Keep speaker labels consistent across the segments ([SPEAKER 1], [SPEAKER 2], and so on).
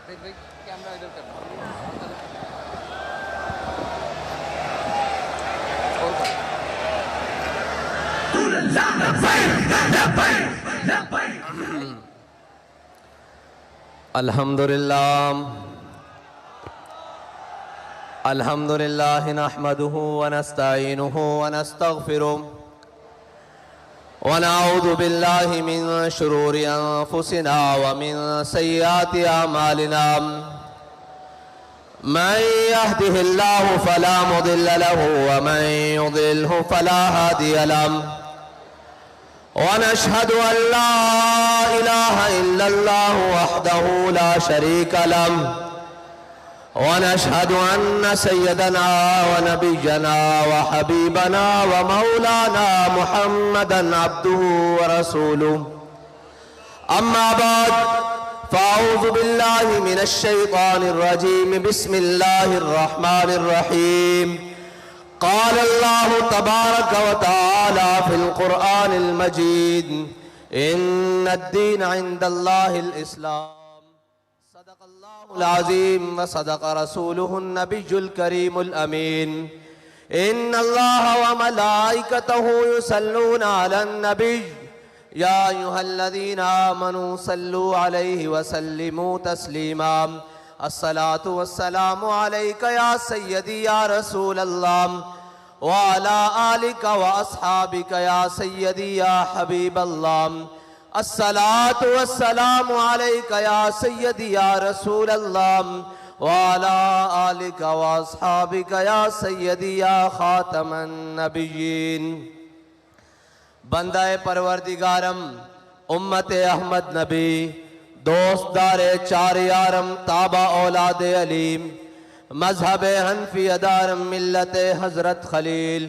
[SPEAKER 1] भाई कैमरा इधर करना
[SPEAKER 2] अल्हम्दुलिल्लाह अल्हम्दुलिल्लाह नहमदुहु व नस्तईनुहु व नस्तगफिरुह व नऊज़ु बिल्लाहि मिन शुरूरि अनफुसिना व मिन सय्यिआति अमालिना मन यहदिहिल्लाहु फला मुदिल्ल लहु व मन युद्लिल्हु फला हादिय लहु वनशहदु अल्ला इलाहा इल्लल्लाहु वहदहु ला शरीका लहु वनशहदु अन्न सय्यदना व नबिय्यना व हबीबना व मौलाना मुहम्मदन अब्दुहु व रसूलुहु अम्मा बाद फ़अऊज़ु बिल्लाहि मिनश शैतानिर रजीम बिस्मिल्लाहिर रहमानिर रहीम क़ाल अल्लाहु तबारक व तआला फ़िल क़ुरआनिल मजीद इन्नद-दीन इंदल्लाहिल इस्लाम सदक़ल्लाहुल अज़ीम व सदक़ रसूलुहुन नबियुल करीमुल अमीन इन्नल्लाहा व मलाइकतहु युसल्लूना अलन नबिय्य या अय्युहल्लज़ीना आमनू सल्लू अलैहि व सल्लिमू तस्लीमा अस्सलातु वस्सलामु अलैका या सय्यदी या रसूल अल्लाह व अला आलिका व अस्हाबिका या सय्यदी या हबीब अल्लाह अस्सलातु वस्सलामु अलैका या सय्यदी या रसूल अल्लाह व अला आलिका व अस्हाबिका या सय्यदी या खातमन नबिय्यीन। बंदाए परवरदिगारम उम्मत अहमद नबी दोस्तदारे चार यारम ताबा औलाद अलीम मजहब हनफी अदारम मिल्लत हजरत खलील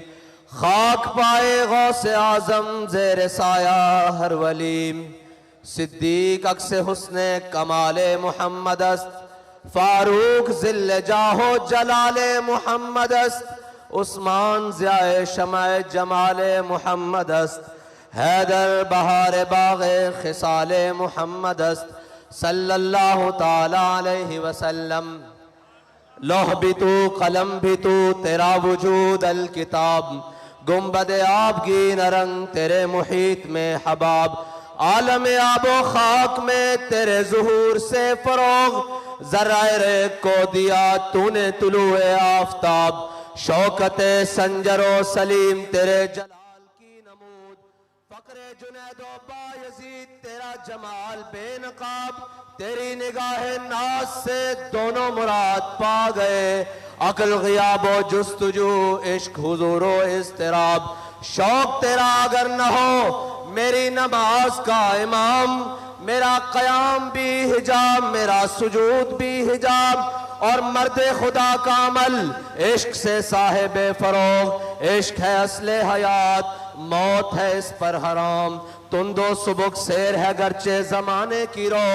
[SPEAKER 2] खाक पाए गौसे आजम जेर साया हर वलीम सिद्दीक अक्से हुस्ने कमाले मुहम्मद अस्त फारूक जिल्ले जाहो जलाले मुहम्मद अस्त उस्मान ज़ियाए शमाए जमाले मुहम्मद अस्त हैदर बहार बाग़े खिसाले मुहम्मद अस्त सल्लल्लाहु ताला अलैहि वसल्लम। लौह भी तू कलम भी तू तेरा वजूद अल किताब गुम्बद आबगी नरंग तेरे मुहीत में हबाब आलम आबो खाक में तेरे ज़ुहूर से फरोग ज़राए को दिया तूने तुलुए आफ़ताब शौकते संजरो सलीम तेरे जलाल की नमूद फ़क्रे जुनैदो बायज़ीद तेरा जमाल बेनकाब तेरी निगाह नाज से दोनों मुराद पा गए अक्ल ग़ियाबो जुस्तुजू इश्क हुज़ूरो इज़्तिराब शौक तेरा अगर न हो मेरी नमाज का इमाम मेरा क़याम भी हिजाब मेरा सुजूद भी हिजाब और मर्द खुदा का अमल इश्क से साहिब फरोग इश्क है असले हयात मौत है इस पर हराम तुंदो सुबुक शेर है गर्चे जमाने की रो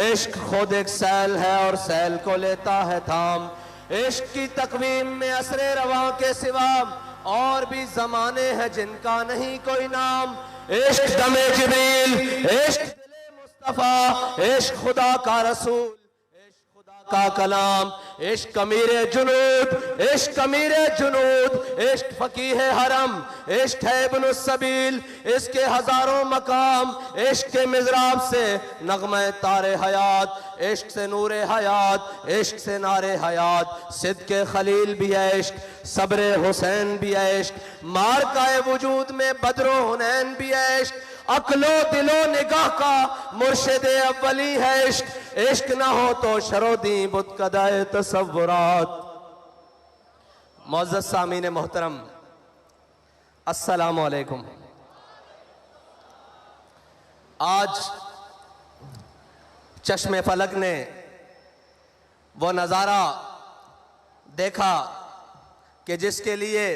[SPEAKER 2] इश्क खुद एक सैल है और सैल को लेता है थाम इश्क की तकवीम में असरे रवा के सिवा और भी जमाने हैं जिनका नहीं कोई नाम इश्क दमे जिब्रील इश्क दिले मुस्तफा इश्क खुदा का रसूल का कलाम इश्क अमीरे जुनूद इश्क अमीरे जुनूद इश्क फकीह हरम इश्क है इब्न सबील इसके हजारों मकाम इश्क के मिज़राब से नगमे तारे हयात इश्क से नूरे हयात इश्क से नारे हयात सिद्द के खलील भी है इश्क सब्रे हुसैन भी है इश्क मार का वजूद में बदरो हुनैन भी है इश्क अक्लो दिलो निगाह का मुर्शिद अव्वली है इश्क इश्क ना हो तो शरोदी बुतकदाए तसव्वुरात। मुअज़्ज़ज़ सामीन मोहतरम अस्सलामु अलैकुम। आज चश्मे फलक ने वो नज़ारा देखा कि जिसके लिए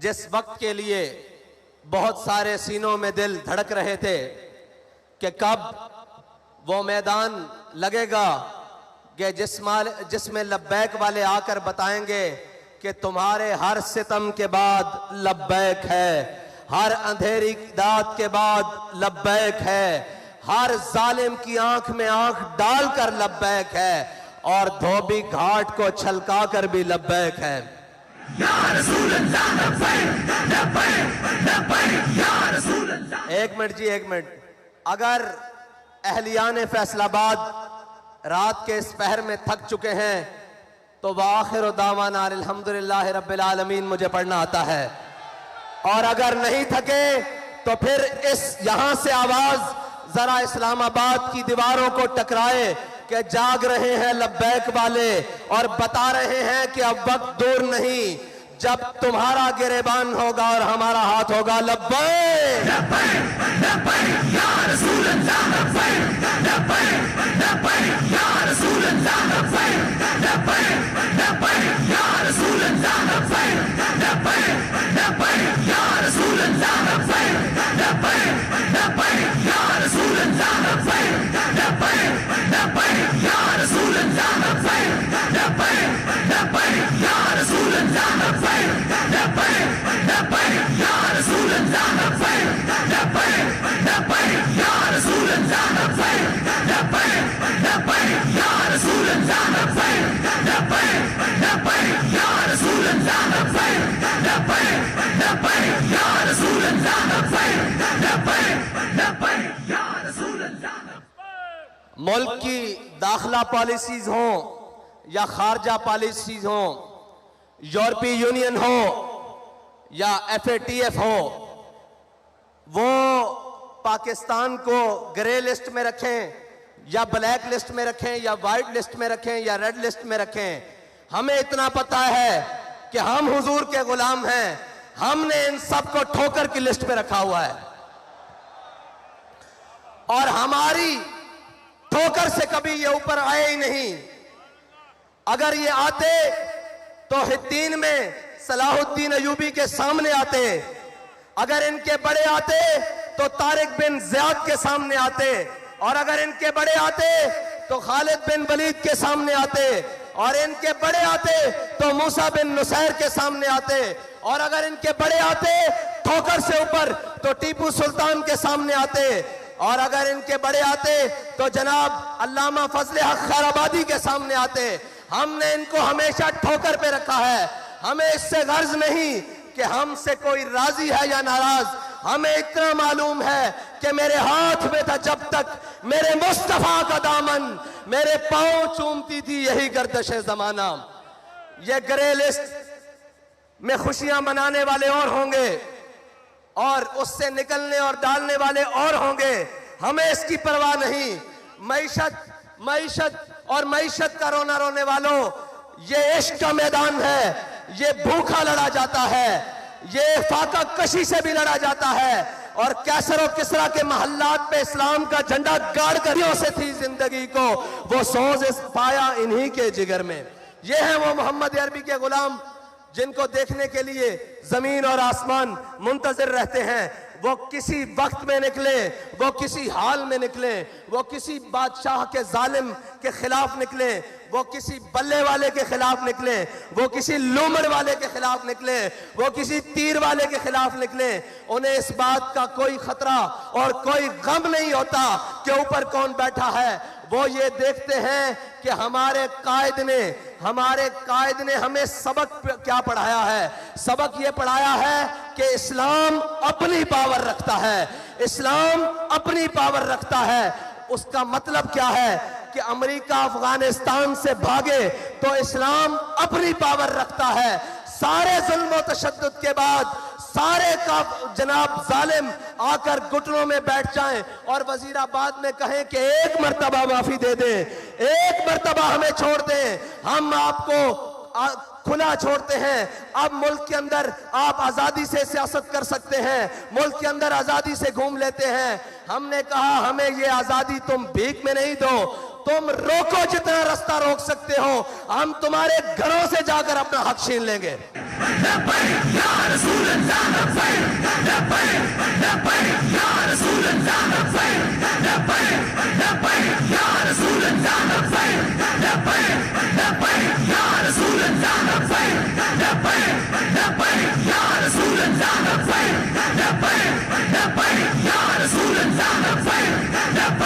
[SPEAKER 2] जिस वक्त के लिए बहुत सारे सीनों में दिल धड़क रहे थे कि कब वो मैदान लगेगा कि जिसमें लब्बैक वाले आकर बताएंगे कि तुम्हारे हर सितम के बाद लब्बैक है, हर अंधेरी दात के बाद लब्बैक है, हर जालिम की आंख में आंख डालकर लब्बैक है और धोबी घाट को छलका कर भी लब्बैक है। एक मिनट जी, एक मिनट। अगर अहलियान फैसलाबाद रात के इस पहर में थक चुके हैं तो वाखिर दावाना अल्हम्दुलिल्लाह रब्बिल आलमीन मुझे पढ़ना आता है, और अगर नहीं थके तो फिर इस यहां से आवाज जरा इस्लामाबाद की दीवारों को टकराए कि जाग रहे हैं लब्बैक वाले और बता रहे हैं कि अब वक्त दूर नहीं जब तुम्हारा गिरेबान होगा और हमारा हाथ होगा। लब्बैक लब्बैक लब्बैक या रसूल अल्लाह, लब्बैक लब्बैक लब्बैक या रसूल अल्लाह, लब्बैक लब्बैक लब्बैक या रसूल अल्लाह, लब्बैक लब्बैक लब्बैक या रसूल अल्लाह, लब्बैक लब्बैक लब्बैक या रसूल अल्लाह, लब्बैक लब्बैक लब्बैक या रसूल अल्लाह, लब्बैक लब्बैक लब्बैक या रसूल अल्लाह, लब्बैक लब्बैक लब्बैक या रसूल अल्लाह, लब्बैक लब्बैक लब्बैक या रसूल अल्लाह, लब्बैक लब्बैक लब्बैक या रसूल अल्लाह, लब्बैक लब्बैक लब्बैक या रसूल अल्लाह, लब्बैक लब्बैक लब्बैक या रसूल अल्लाह, लब्बैक लब्बैक लब्बैक या रसूल अल्लाह। मुल्क की दाखिला पॉलिसीज हो या खारजा पॉलिसीज हो, यूरोपीय यूनियन हो या FATF हो, वो पाकिस्तान को ग्रे लिस्ट में रखें या ब्लैक लिस्ट में रखें या वाइट लिस्ट में रखें या रेड लिस्ट में रखें, हमें इतना पता है कि हम हुजूर के गुलाम हैं। हमने इन सब को ठोकर की लिस्ट पे रखा हुआ है और हमारी ठोकर से कभी ये ऊपर आए ही नहीं। अगर ये आते तो हिद्दीन में सलाहुद्दीन अयूबी के सामने आते, अगर इनके बड़े आते तो तारिक बिन ज़ियाद के सामने आते, और अगर इनके बड़े आते तो खालिद बिन वलीद के सामने आते, और इनके बड़े आते तो मूसा बिन नुसैर के सामने आते, और अगर इनके बड़े आते ठोकर से ऊपर तो टीपू सुल्तान के सामने आते, और अगर इनके बड़े आते तो जनाब अल्लामा फजल हक खैराबादी के सामने आते। हमने इनको हमेशा ठोकर पे रखा है। हमें इससे गर्ज नहीं कि हमसे कोई राजी है या नाराज, हमें इतना मालूम है कि मेरे हाथ में था जब तक मेरे मुस्तफा का दामन, मेरे पांव चूमती थी यही गर्दश जमाना। ये ग्रे लिस्ट में खुशियां मनाने वाले और होंगे और उससे निकलने और डालने वाले और होंगे, हमें इसकी परवाह नहीं। मईशत और मईशत का रोना रोने वालों, ये इश्क का मैदान है, ये भूखा लड़ा जाता है, ये फाका कशी से भी लड़ा जाता है, और कैसर और किसरा के महल्लात पे इस्लाम का झंडा गाड़ करियों से थी जिंदगी को, वो सोज पाया इन्हीं के जिगर में। ये है वो मोहम्मद अरबी के गुलाम जिनको देखने के लिए जमीन और आसमान मुंतजिर रहते हैं। वो किसी वक्त में निकले, वो किसी हाल में निकले, वो किसी बादशाह के जालिम के खिलाफ निकले, वो किसी बल्ले वाले के खिलाफ निकले, वो किसी लूमड़ वाले के खिलाफ निकले, वो किसी तीर वाले के खिलाफ निकले। उन्हें इस बात का कोई खतरा और कोई गम नहीं होता कि ऊपर कौन बैठा है। वो ये देखते हैं कि हमारे कायद ने हमें सबक क्या पढ़ाया है। सबक ये पढ़ाया है कि इस्लाम अपनी पावर रखता है, इस्लाम अपनी पावर रखता है। उसका मतलब क्या है कि अमेरिका अफगानिस्तान से भागे तो इस्लाम अपनी पावर रखता है। सारे जुल्म और तशद्दुद के बाद सारे का जनाब जालिम आकर घुटनों में बैठ जाएं और वजीराबाद में कहें कि एक मर्तबा माफी दे दें, एक मर्तबा हमें छोड़ दें, हम आपको खुला छोड़ते हैं। अब मुल्क के अंदर आप आजादी से सियासत कर सकते हैं, मुल्क के अंदर आजादी से घूम लेते हैं। हमने कहा हमें ये आजादी तुम भीख में नहीं दो, तुम रोको जितना रास्ता रोक सकते हो, हम तुम्हारे घरों से जाकर अपना हक छीन लेंगे।
[SPEAKER 1] Ya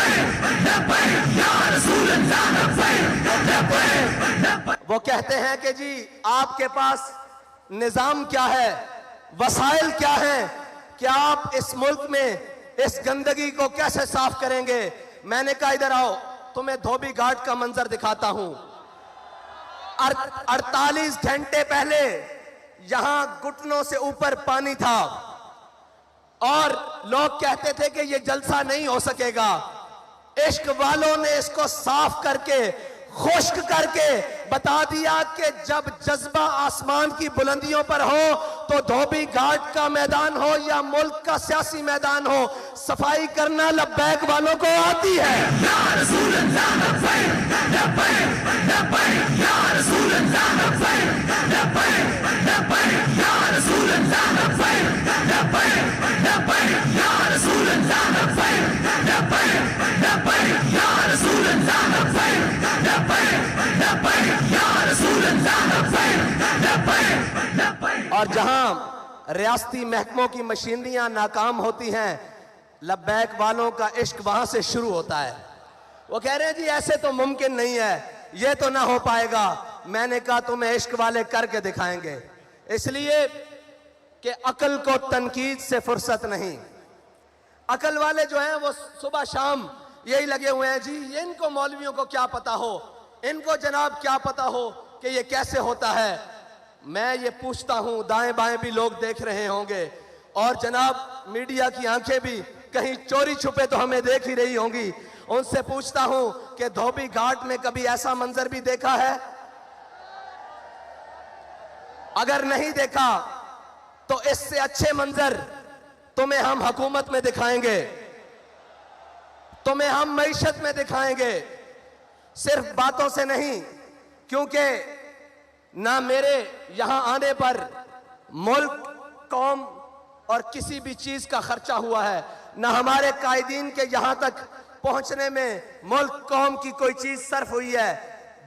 [SPEAKER 2] हैं कि जी आपके पास निजाम क्या है, वसाइल क्या है कि आप इस मुल्क में इस गंदगी को कैसे साफ करेंगे। मैंने कहा इधर आओ, तुम्हें धोबी घाट का मंजर दिखाता हूं। 48 घंटे पहले यहां घुटनों से ऊपर पानी था और लोग कहते थे कि यह जलसा नहीं हो सकेगा। इश्क वालों ने इसको साफ करके, खुश्क करके बता दिया कि जब जज्बा आसमान की बुलंदियों पर हो तो धोबी घाट का मैदान हो या मुल्क का सियासी मैदान हो, सफाई करना लब्बैक वालों को आती है। और जहां रियासती महकमों की मशीनरियां नाकाम होती हैं, लब्बैक वालों का इश्क वहां से शुरू होता है। वो कह रहे हैं जी ऐसे तो मुमकिन नहीं है, ये तो ना हो पाएगा। मैंने कहा तुम्हें इश्क वाले करके दिखाएंगे, इसलिए कि अकल को तनकीद से फुर्सत नहीं। अकल वाले जो हैं वो सुबह शाम यही लगे हुए हैं जी, ये इनको मौलवियों को क्या पता हो, इनको जनाब क्या पता हो कि ये कैसे होता है। मैं ये पूछता हूं, दाएं बाएं भी लोग देख रहे होंगे और जनाब मीडिया की आंखें भी कहीं चोरी छुपे तो हमें देख ही रही होंगी। उनसे पूछता हूं कि धोबी घाट में कभी ऐसा मंजर भी देखा है? अगर नहीं देखा तो इससे अच्छे मंजर तुम्हें हम हुकूमत में दिखाएंगे, तुम्हें हम मईशत में दिखाएंगे, सिर्फ बातों से नहीं। क्योंकि ना मेरे यहां आने पर मुल्क, कौम और किसी भी चीज का खर्चा हुआ है, ना हमारे कायदीन के यहां तक पहुंचने में मुल्क, कौम की कोई चीज सर्फ हुई है।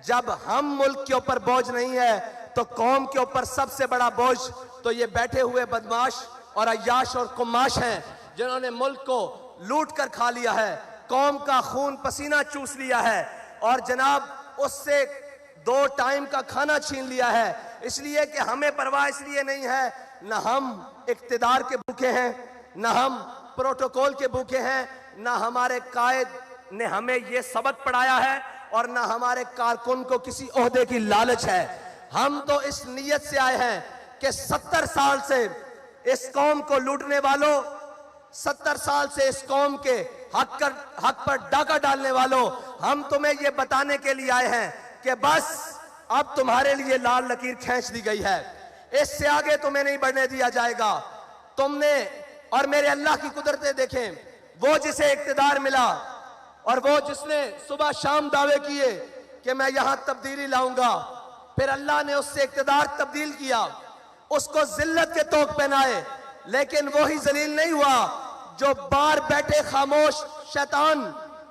[SPEAKER 2] जब हम मुल्क के ऊपर बोझ नहीं है तो कौम के ऊपर सबसे बड़ा बोझ तो ये बैठे हुए बदमाश और अय्याश और कुमाश हैं, जिन्होंने मुल्क को लूट कर खा लिया है, कौम का खून पसीना चूस लिया है और जनाब उससे 2 टाइम का खाना छीन लिया है। इसलिए कि हमें परवाह इसलिए नहीं है, न हम इक्तिदार के भूखे हैं, न हम प्रोटोकॉल के भूखे हैं, न हमारे कायद ने हमें ये सबक पढ़ाया है और न हमारे कारकुन को किसी ओहदे की लालच है। हम तो इस नीयत से आए हैं कि 70 साल से इस कौम को लूटने वालों, 70 साल से इस कौम के हक पर डाका डालने वालों, हम तुम्हें यह बताने के लिए आए हैं कि बस अब तुम्हारे लिए लाल लकीर खींच दी गई है, इससे आगे तुम्हें नहीं बढ़ने दिया जाएगा। तुमने और मेरे अल्लाह की कुदरतें देखें, वो जिसे इक्तिदार मिला और वो जिसने सुबह शाम दावे किए कि मैं यहां तब्दीली लाऊंगा, फिर अल्लाह ने उससे इक्तिदार तब्दील किया, उसको जिल्लत के तोक पहनाए, लेकिन वो ही जलील नहीं हुआ जो बाहर बैठे खामोश शैतान,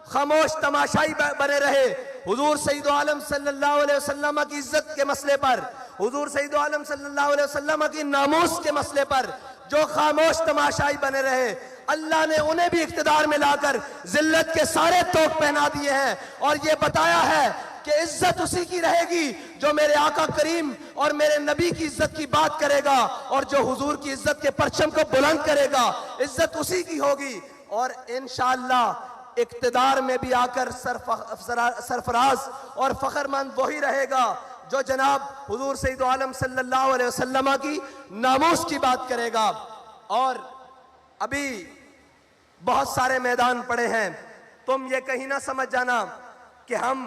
[SPEAKER 2] खामोश तमाशाई बने रहे। हुजूर सईदो आलम सल्लल्लाहु अलैहि वसल्लम की इज्जत के मसले पर, हुजूर सईदो आलम सल्लल्लाहु अलैहि वसल्लम की नामूस के मसले पर जो खामोश तमाशाई बने रहे, अल्लाह ने उन्हें भी इख्तिदार में लाकर जिल्लत के सारे तोक पहना दिए हैं और ये बताया है कि इज्जत उसी की रहेगी जो मेरे आका करीम और मेरे नबी की इज्जत की बात करेगा और जो हुजूर की इज्जत के परचम को बुलंद करेगा, इज्जत उसी की होगी। और इंशाअल्लाह इक्तिदार में भी आकर सरफराज और फखरमंद वही रहेगा जो जनाब हुजूर सईदो आलम सल्लल्लाहु अलैहि वसल्लम की नामूस की बात करेगा। और अभी बहुत सारे मैदान पड़े हैं, तुम ये कहीं ना समझ जाना कि हम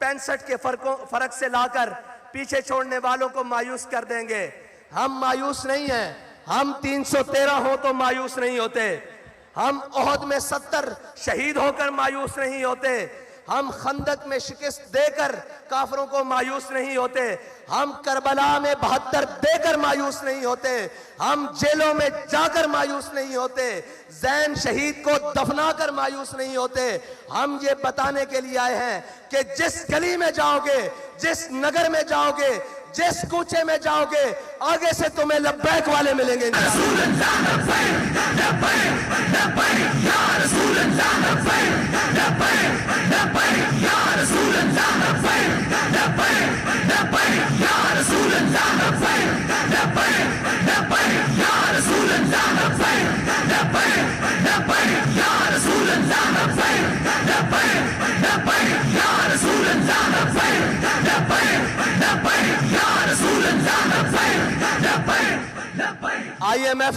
[SPEAKER 2] 65 के फर्क से लाकर पीछे छोड़ने वालों को मायूस कर देंगे। हम मायूस नहीं हैं, हम 313 हो तो मायूस नहीं होते, हम ओहद में 70 शहीद होकर मायूस नहीं होते, हम खंदक में शिकस्त देकर काफरों को मायूस नहीं होते, हम करबला में 72 देकर मायूस नहीं होते, हम जेलों में जाकर मायूस नहीं होते, जैन शहीद को दफनाकर मायूस नहीं होते। हम ये बताने के लिए आए हैं कि जिस गली में जाओगे, जिस नगर में जाओगे, जिस कूचे में जाओगे, आगे से तुम्हें लब्बैक वाले मिलेंगे।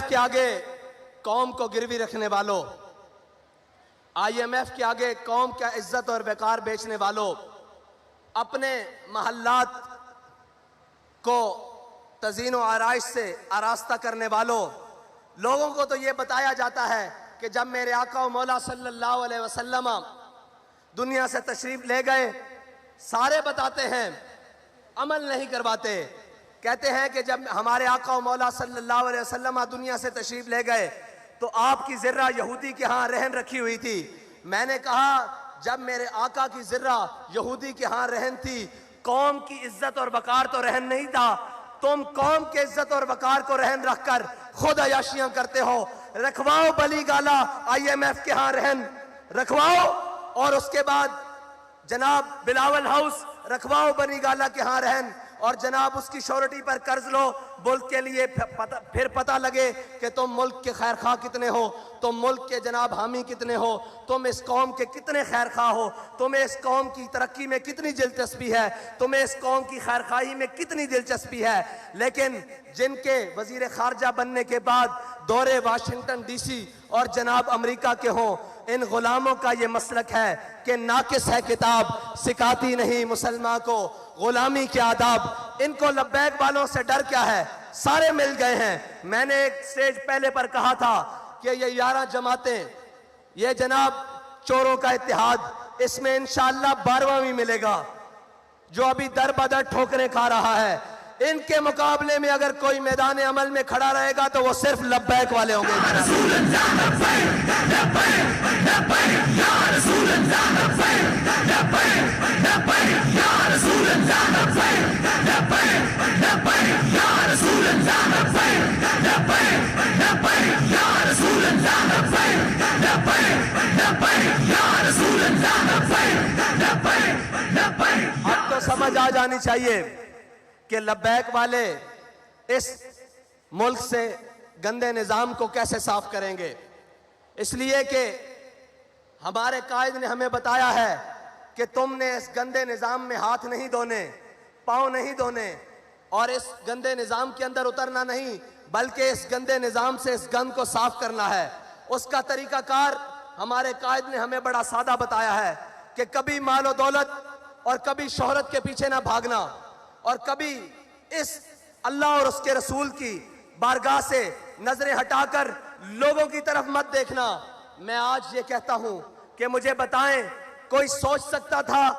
[SPEAKER 2] IMF के आगे कौम को गिरवी रखने वालों, IMF के आगे कौम का इज्जत और वकार बेचने वालों, अपने महल्लात को तज़ीन व आराइश से आरास्ता करने वालों, लोगों को तो ये बताया जाता है कि जब मेरे आका व मौला सल्लल्लाहु अलैहि वसल्लम दुनिया से तशरीफ ले गए, सारे बताते हैं, अमल नहीं करवाते। कहते हैं कि जब हमारे आका व मौला सल्लल्लाहु अलैहि वसल्लम दुनिया से तशरीफ ले गए तो आपकी ज़र्रा यहूदी के यहाँ रहन रखी हुई थी। मैंने कहा जब मेरे आका की ज़र्रा यहूदी के यहाँ रहन थी, कौम की इज्जत और वकार तो रहन नहीं था। तुम कौम के इज्जत और वकार को रहन रखकर खुद अयाशियां करते हो। रखवाओ बली गाला IMF के यहाँ रहन रखवाओ, और उसके बाद जनाब बिलावल हाउस रखवाओ बनी गाला के यहाँ रहन, और जनाब उसकी श्योरिटी पर कर्ज लो मुल्क के लिए। फिर पता लगे कि तुम मुल्क के खैर खा कितने हो, तुम मुल्क के जनाब हामी कितने हो, तुम इस कौम के कितने खैर खा हो, तुम्हें इस कौम की तरक्की में कितनी दिलचस्पी है, तुम्हें इस कौम की खैर खाही में कितनी दिलचस्पी है। लेकिन जिनके वजीर खारजा बनने के बाद दौरे वाशिंगटन DC और जनाब अमेरिका के हों, इन गुलामों का ये मसलक है कि नाकिस है किताब, सिखाती नहीं मुसलमान को गुलामी के आदाब। इनको लब्बैक वालों से डर क्या है, सारे मिल गए हैं। मैंने एक स्टेज पहले पर कहा था कि ये 11 जमातें, ये जनाब चोरों का इत्तेहाद, इसमें इंशाअल्लाह 12वां भी मिलेगा जो अभी दर बदर ठोकरें खा रहा है। इनके मुकाबले में अगर कोई मैदान अमल में खड़ा रहेगा तो वो सिर्फ लब्बैक वाले होंगे। अब तो समझ आ जानी चाहिए कि लब्बैक वाले इस मुल्क से गंदे निज़ाम को कैसे साफ करेंगे। इसलिए कि हमारे कायद ने हमें बताया है कि तुमने इस गंदे निज़ाम में हाथ नहीं धोने, पाँव नहीं धोने, और इस गंदे निज़ाम के अंदर उतरना नहीं, बल्कि इस गंदे निज़ाम से इस गंद को साफ करना है। उसका तरीकाकार हमारे कायद ने हमें बड़ा सादा बताया है कि कभी मालो दौलत और कभी शोहरत के पीछे ना भागना, और कभी इस अल्लाह और उसके रसूल की बारगाह से नजरें हटाकर लोगों की तरफ मत देखना। मैं आज ये कहता हूं कि मुझे बताएं, कोई सोच सकता था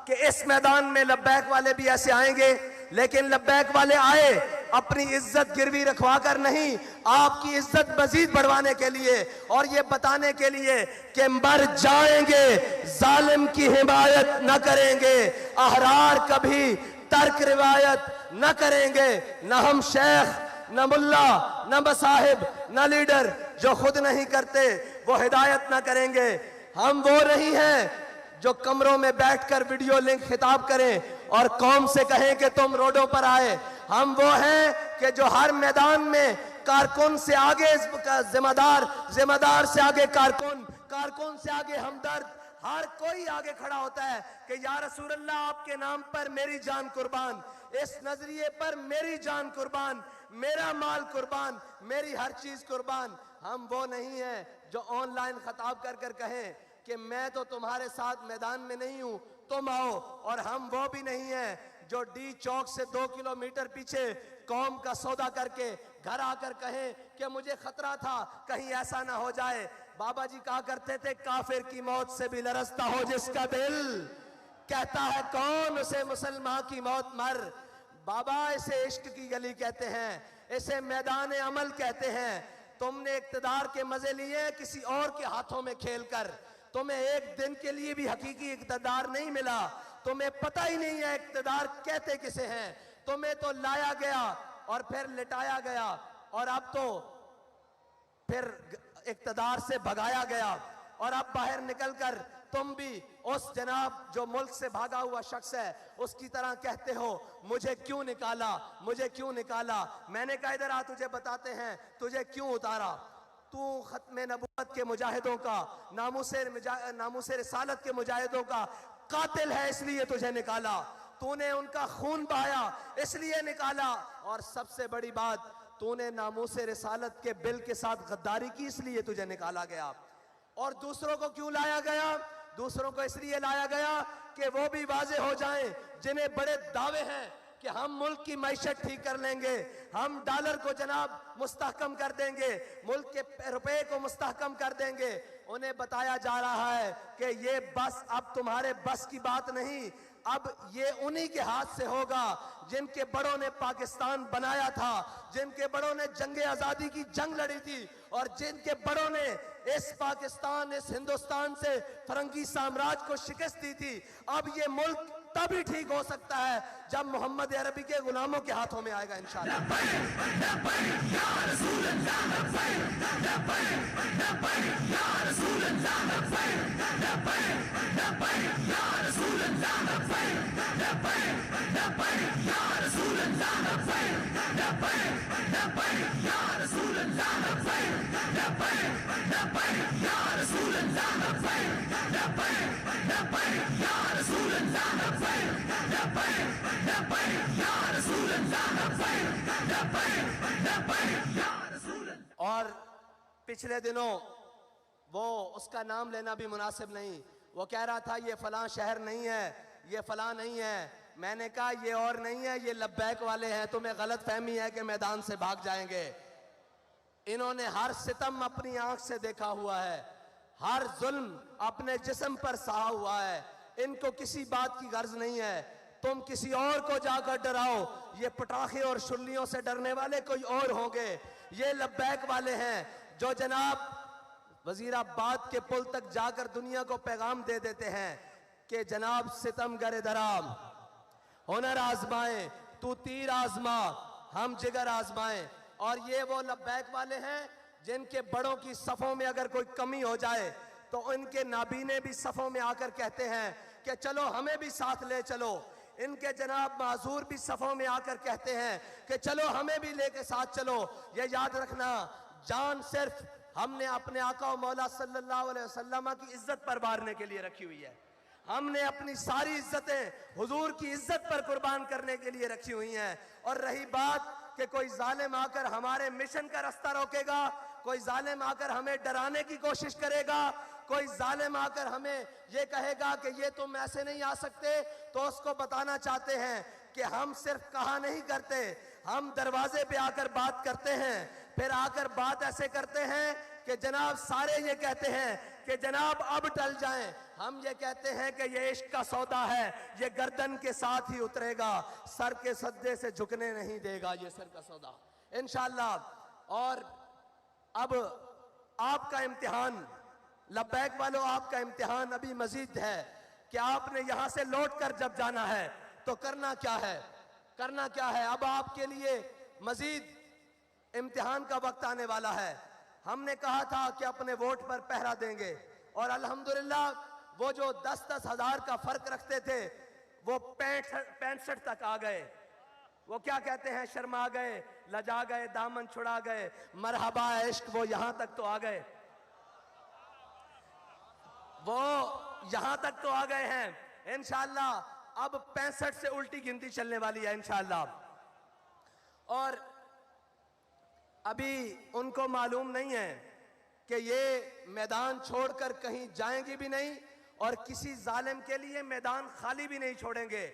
[SPEAKER 2] कि इस मैदान में लब्बैक वाले भी ऐसे आएंगे? लेकिन लब्बैक वाले आए अपनी इज्जत गिरवी रखवा कर नहीं, आपकी इज्जत मजीद बढ़वाने के लिए, और ये बताने के लिए कि मर जाएंगे, जालिम की हिमायत न करेंगे, अहरार कभी तर्क रिवायत न करेंगे। न हम शेख, न मुल्ला, न मसाहिब, न लीडर जो खुद नहीं करते वो हिदायत न करेंगे। हम वो नहीं हैं जो कमरों में बैठकर वीडियो लिंक खिताब करें और कौम से कहें कि तुम रोडों पर आए। हम वो हैं कि जो हर मैदान में कारकुन से आगे जिम्मेदार, जिम्मेदार से आगे कारकुन, कारकुन से आगे हमदर्द, हर कोई आगे खड़ा होता है कि या रसूल अल्लाह आपके नाम पर मेरी जान कुर्बान, इस नजरिए पर मेरी जान कुर्बान, मेरा माल कुर्बान, मेरी हर चीज कुर्बान। हम वो नहीं हैं जो ऑनलाइन खताब कर कर कहें कि मैं तो तुम्हारे साथ मैदान में नहीं हूं, तुम आओ। और हम वो भी नहीं हैं जो डी चौक से 2 किलोमीटर पीछे कौम का सौदा करके घर आकर कहें कि मुझे खतरा था कहीं ऐसा ना हो जाए। बाबा जी कहा करते थे, काफिर की मौत से भी लरसता हो जिसका दिल, कहता है कौन उसे मुसलमान की मौत मर। बाबा इसे इश्क की गली कहते हैं, इसे मैदान अमल कहते हैं। तुमने इक्तदार के मजे लिए किसी और के हाथों में खेलकर, तुम्हें एक दिन के लिए भी हकीकी इक्तदार नहीं मिला। तुम्हें पता ही नहीं है इक्तदार कहते किसे हैं। तुम्हें तो लाया गया और फिर लिटाया गया, और अब तो फिर इक्तदार से भगाया गया, और अब बाहर निकलकर तुम भी उस जनाब जो मुल्क से भागा हुआ शख्स है उसकी तरह कहते हो मुझे क्यों निकाला, मुझे क्यों निकाला। मैंने कहा इधर आ, तुझे बताते हैं तुझे क्यों उतारा। तू खत्मे नबूवत के मुजाहिदों का, नामूसे रिसालत के मुजाहिदों का कातिल है, इसलिए तुझे निकाला। तूने उनका खून बहाया इसलिए निकाला। और सबसे बड़ी बात, तूने नामूस रिसालत के बिल के साथ गद्दारी की, इसलिए तुझे निकाला गया। और दूसरों को क्यों लाया गया? दूसरों को इसलिए लाया गया कि वो भी वाजे हो जाएं जिन्हें बड़े दावे हैं कि हम मुल्क की मईशत ठीक कर लेंगे, हम डॉलर को जनाब मुस्तहकम कर देंगे, मुल्क के रुपए को मुस्तहकम कर देंगे। उन्हें बताया जा रहा है कि ये बस अब तुम्हारे बस की बात नहीं, अब ये उन्हीं के हाथ से होगा जिनके बड़ों ने पाकिस्तान बनाया था, जिनके बड़ों ने जंगे आजादी की जंग लड़ी थी और जिनके बड़ों ने इस पाकिस्तान, इस हिंदुस्तान से फरंगी साम्राज्य को शिकस्त दी थी। अब ये मुल्क तभी ठीक हो सकता है जब मोहम्मद अरबी के गुलामों के हाथों में आएगा इंशाअल्लाह। और पिछले दिनों वो उसका नाम लेना भी मुनासिब नहीं, वो कह रहा था ये फलां शहर नहीं है, ये फलां नहीं है। मैंने कहा ये और नहीं है, ये लब्बैक वाले हैं, तुम्हें गलत फहमी है कि मैदान से भाग जाएंगे। इन्होंने हर सितम अपनी आंख से देखा हुआ है, हर जुल्म अपने जिस्म पर सहा हुआ है, इनको किसी बात की गर्ज नहीं है। तुम किसी और को जाकर डराओ, ये पटाखे और शुल्लियों से डरने वाले कोई और होंगे। ये लब्बैक वाले हैं जो जनाब वजीराबाद के पुल तक जाकर दुनिया को पैगाम दे देते हैं कि जनाब सितमगर दराम, हुनर आजमाएं, तू तीर आजमा, हम जिगर आजमाएं। और ये वो लब्बैक वाले हैं जिनके बड़ों की सफ़ों में अगर कोई कमी हो जाए तो उनके नाबीने भी सफ़ों में आकर कहते हैं कि चलो हमें भी साथ ले चलो। इनके जनाब माजूर भी सफ़ों में आकर कहते हैं कि चलो हमें भी लेके साथ चलो। ये याद रखना, जान सिर्फ हमने अपने आका और मौला सल्लल्लाहु अलैहि वसल्लम की इज्जत पर वारने के लिए रखी हुई है। हमने अपनी सारी इज्जतें हुजूर की इज्जत पर कुर्बान करने के लिए रखी हुई हैं। और रही बात कि कोई जालिम आकर हमारे मिशन का रास्ता रोकेगा, कोई जालिम आकर हमें डराने की कोशिश करेगा, कोई जालिम आकर हमें ये कहेगा कि ये तुम ऐसे नहीं आ सकते, तो उसको बताना चाहते हैं कि हम सिर्फ कहा नहीं करते, हम दरवाजे पे आकर बात करते हैं। फिर आकर बात ऐसे करते हैं कि जनाब सारे ये कहते हैं कि जनाब अब टल जाएं। हम ये कहते हैं कि ये इश्क का सौदा है, ये गर्दन के साथ ही उतरेगा, सर के सद्दे से झुकने नहीं देगा ये सर का सौदा इंशाअल्लाह। और अब आपका इम्तिहान लब्बैक वालों, आपका इम्तिहान अभी मजीद है कि आपने यहां से लौट कर जब जाना है तो करना क्या है, करना क्या है। अब आपके लिए मजीद इम्तिहान का वक्त आने वाला है। हमने कहा था कि अपने वोट पर पहरा देंगे और अल्हम्दुलिल्लाह वो जो 10-10 हजार का फर्क रखते थे वो 65 तक आ गए। वो क्या कहते हैं, शर्मा गए, लजा गए, दामन छुड़ा गए, मरहबा इश्क, वो यहां तक तो आ गए, वो यहां तक तो आ गए हैं। इंशाअल्लाह अब 65 से उल्टी गिनती चलने वाली है इंशाअल्लाह। और अभी उनको मालूम नहीं है कि ये मैदान छोड़कर कहीं जाएंगी भी नहीं और किसी जालिम के लिए मैदान खाली भी नहीं छोड़ेंगे।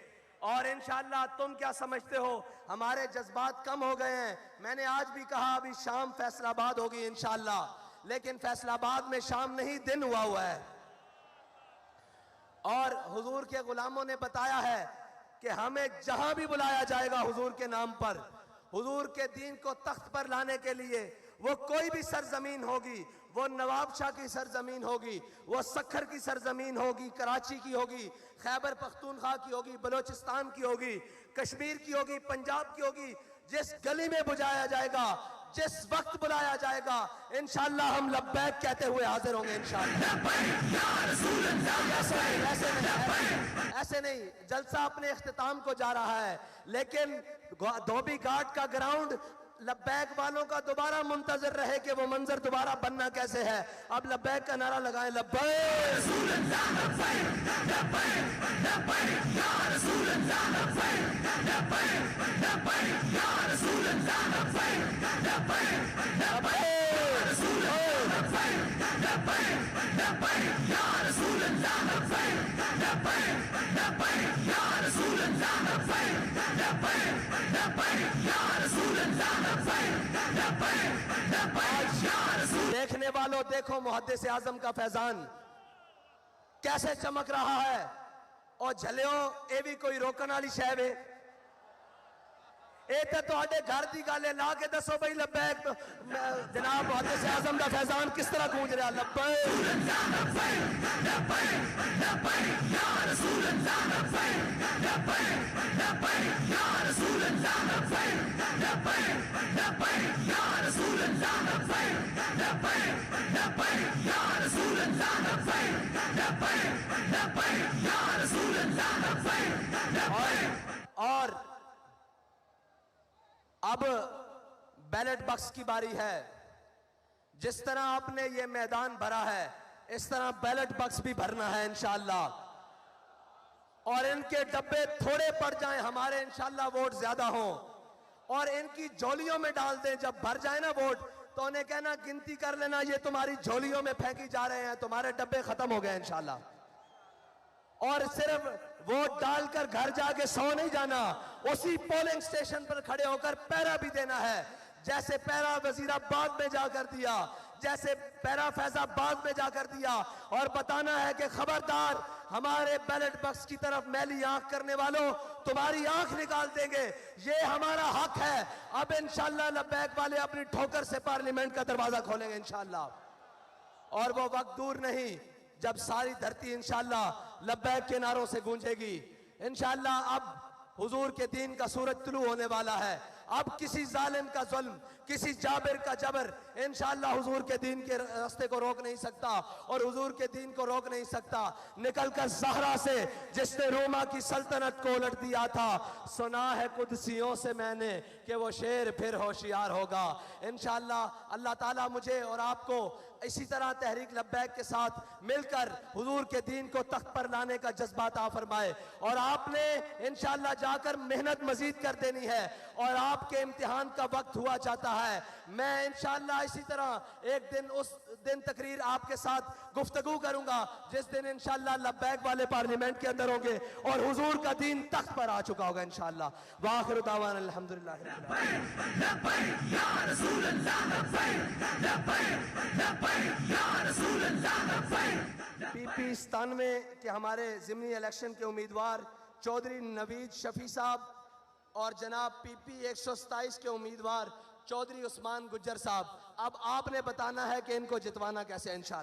[SPEAKER 2] और इंशाअल्लाह तुम क्या समझते हो, हमारे जज्बात कम हो गए हैं। मैंने आज भी कहा अभी शाम फैसलाबाद होगी इंशाअल्लाह, लेकिन फैसलाबाद में शाम नहीं दिन हुआ है। और हुजूर के गुलामों ने बताया है कि हमें जहां भी बुलाया जाएगा हुजूर के नाम पर, हुजूर के दीन को तख्त पर लाने के लिए, वो कोई भी सरजमीन होगी, वो नवाबशाह की सरजमीन होगी, वो सखर की सरजमीन होगी, कराची की होगी, खैबर पख्तूनख्वा की होगी, बलोचिस्तान की होगी, कश्मीर की होगी, पंजाब की होगी, जिस गली में बुलाया जाएगा, जिस वक्त बुलाया जाएगा, इंशाअल्लाह हम लब्बैक कहते हुए हाजिर होंगे इंशाअल्लाह। ऐसे नहीं, जलसा अपने इख्तिताम को जा रहा है, लेकिन धोबी घाट का ग्राउंड लब्बैक वालों का दोबारा मुंतजर रहे कि वो मंजर दोबारा बनना कैसे है। अब लब्बैक का नारा लगाएं, लब्बैक देखने वालों देखो मुहद्दिस आजम का फैजान कैसे चमक रहा है। और झलियो ये भी कोई रोकने वाली शय वे, ये तो तुहाडे घर की गल है। ला के दसो भाई लब्बैक जनाब मुहद्दिस आजम का फैजान किस तरह गूंज रहा। और अब बैलेट बॉक्स की बारी है। जिस तरह आपने ये मैदान भरा है इस तरह बैलेट बॉक्स भी भरना है इंशाअल्लाह। और इनके डब्बे थोड़े पड़ जाएं, हमारे इंशाअल्लाह वोट ज्यादा हों, और इनकी झोलियों में डाल दें। जब भर जाए ना वोट तो उन्हें कहना गिनती कर लेना, ये तुम्हारी झोलियों में फेंकी जा रहे हैं, तुम्हारे डब्बे खत्म हो गए इंशाअल्लाह। और सिर्फ वोट डालकर घर जाके सो नहीं जाना, उसी पोलिंग स्टेशन पर खड़े होकर पहरा भी देना है। जैसे पहरा वजीराबाद में जाकर दिया, जैसे पहरा फैजाबाद में जाकर दिया, और बताना है कि खबरदार हमारे बैलेट बॉक्स की तरफ मैली आंख करने वालों, तुम्हारी आंख निकाल देंगे। ये हमारा हक है। अब इंशाअल्लाह लब्बैक वाले अपनी ठोकर से पार्लियामेंट का दरवाजा खोलेंगे इंशाअल्लाह। और वो वक्त दूर नहीं जब सारी धरती इंशाअल्लाह लब्बैक के नारों से गूंजेगी इंशाअल्लाह। अब हुजूर के दीन का सूरज तुलू होने वाला है। अब किसी जालिम का जुल्म, किसी जाबिर का जबर इंशाअल्लाह हुजूर के दीन के रास्ते को रोक नहीं सकता, और हुजूर के दीन को रोक नहीं सकता। निकलकर ज़हरा से जिसने रोमा की सल्तनत को उलट दिया था, सुना है कुदसियों से मैंने कि वो शेर फिर होशियार होगा इंशाअल्लाह। अल्लाह ताला मुझे और आपको इसी तरह तहरीक लब्बैक के साथ मिलकर हुजूर के दीन को तख्त पर लाने का जज्बा अता फरमाए। और आपने इंशाअल्लाह जाकर मेहनत मजीद कर देनी है, और आपके इम्तिहान का वक्त हुआ जाता है। मैं इंशाअल्लाह इसी तरह एक दिन उस दिन तकरीर आपके साथ गुफ्तगू करूंगा जिस दिन इंशाअल्लाह लब्बैक वाले पार्लियामेंट के अंदर होंगे और हुजूर का दीन तख्त पर आ चुका होगा इंशाअल्लाह। वाखिर दावाना अल्हम्दुलिल्लाह। PP 97 के हमारे ज़िमनी इलेक्शन के उम्मीदवार चौधरी नवीद शफी साहब और जनाब PP 127 के उम्मीदवार चौधरी उस्मान गुज्जर साहब, अब आपने बताना है कि इनको जितवाना कैसे इंशाअल्लाह।